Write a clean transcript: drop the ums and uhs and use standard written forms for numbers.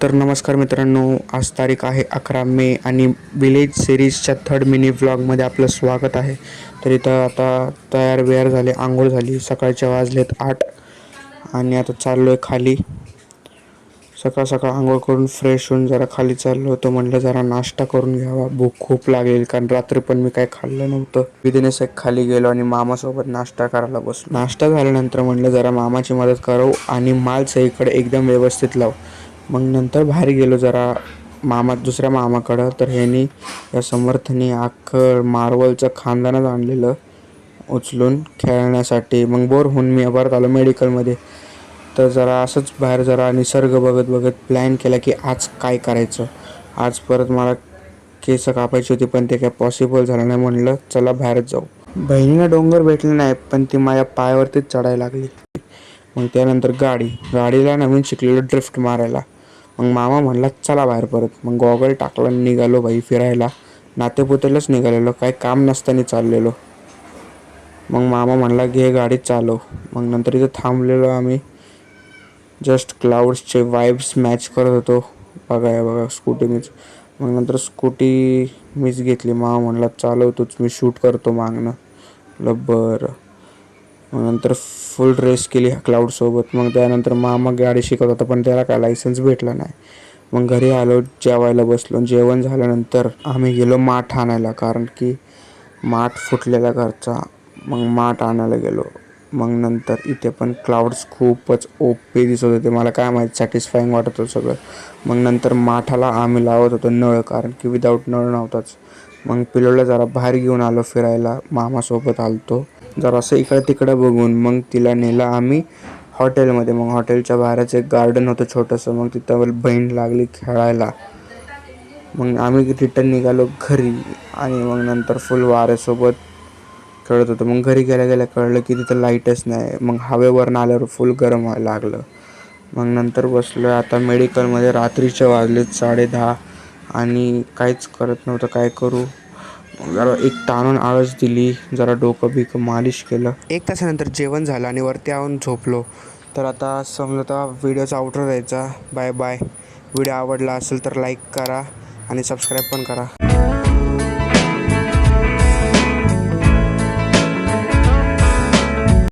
तर नमस्कार मित्रांनो, आज तारीख आहे 11 मे आणि विलेज सिरीजच्या थर्ड मिनी व्लॉगमध्ये आपलं स्वागत आहे. तर इथं आता तयार बियार झाले, आंघोळ झाली, सकाळचे वाजलेत 8 आणि आता चाललो आहे खाली. सकाळ सकाळ आंघोळ करून फ्रेश होऊन जरा खाली चाललो होतो. म्हटलं जरा नाश्ता करून घ्यावा, भूक खूप लागेल, कारण रात्री पण मी काही खाल्लं नव्हतं. विधिनेस एक खाली गेलो आणि मामासोबत नाश्ता करायला बसलो. नाश्ता झाल्यानंतर म्हटलं जरा मामाची मदत करू आणि माल सईकडे एकदम व्यवस्थित लावू. मग नंतर बाहेर गेलो जरा दुसऱ्या मामाकडं. तर ह्यांनी या समर्थनी अख्खं मार्वलचं खानदानच आणलेलं उचलून खेळण्यासाठी. मग बोर होऊन मी परत आलो मेडिकलमध्ये. तर जरा असंच बाहेर जरा निसर्ग बघत बघत प्लॅन केला की आज काय करायचं. आज परत मला केस कापायची होती, पण ते काय पॉसिबल झालं नाही. म्हणलं चला बाहेरच जाऊ. बहिणीला डोंगर भेटले नाही, पण ती माझ्या पायावरतीच चढायला लागली. मग त्यानंतर गाडीला नवीन शिकलेलो ड्रिफ्ट मारायला. मग मामा म्हणला चला बाहेर परत. मग गॉगल टाकला, निघालो बाई फिरायला. नातेपुतेलाच निघालेलो, काही काम नसताना चाललेलो. मग मामा म्हणला घे गाडी चालव. मग नंतर इथं थांबलेलो आम्ही. जस्ट क्लाउड्सचे वाईब्स मॅच करत होतो. बघा स्कूटी मीच. मग नंतर स्कूटी मीच घेतली. मामा म्हणला चालवतोच, मी शूट करतो मागणं. बरं. मग नंतर फुल रेस केली क्लाउडसोबत. मग त्यानंतर मामा गाडी शिकत होता, पण त्याला काय लायसन्स भेटला नाही. मग घरी आलो, जेवायला बसलो. जेवण झाल्यानंतर आम्ही गेलो माठ आणायला, कारण की माठ फुटलेला घरचा. मग माठ आणायला गेलो. मग नंतर इथे पण क्लाउड्स खूपच ओपी दिसत होते. मला काय माहीत, सॅटिस्फाईंग वाटत होतं सगळं. मग नंतर माठाला आम्ही लावत होतो नळ, कारण की विदाऊट नळ नव्हताच. मग पिलोला जरा बाहेर घेऊन आलो फिरायला, मामासोबत आलतो. जरासं इकडं तिकडं बघून मग तिला नेलं आम्ही हॉटेलमध्ये. मग हॉटेलच्या बाहेरच एक गार्डन होतं छोटंसं. मग तिथं बहीण लागली खेळायला. मग आम्ही रिटर्न निघालो घरी आणि मग नंतर फुल वाऱ्यासोबत खेळत होतो. मग घरी गेल्या गेल्या कळलं की तिथं लाईटच नाही. मग हवेवरून आल्यावर फुल गरम व्हायला लागलं. मग नंतर बसलो आता मेडिकलमध्ये. रात्रीचे वाजलेत 10:30 आणि काहीच करत नव्हतं, काय करू. जरा एक ताणून आळस दिली, जरा डोकं बिकं मालिश केलं. 1 तासानंतर जेवण झालं आणि वरती येऊन झोपलो. तर आता समजा व्हिडिओचा आउटरो द्यायचा. Bye bye. व्हिडिओ आवडला असेल तर लाईक करा आणि सबस्क्राईब पण करा.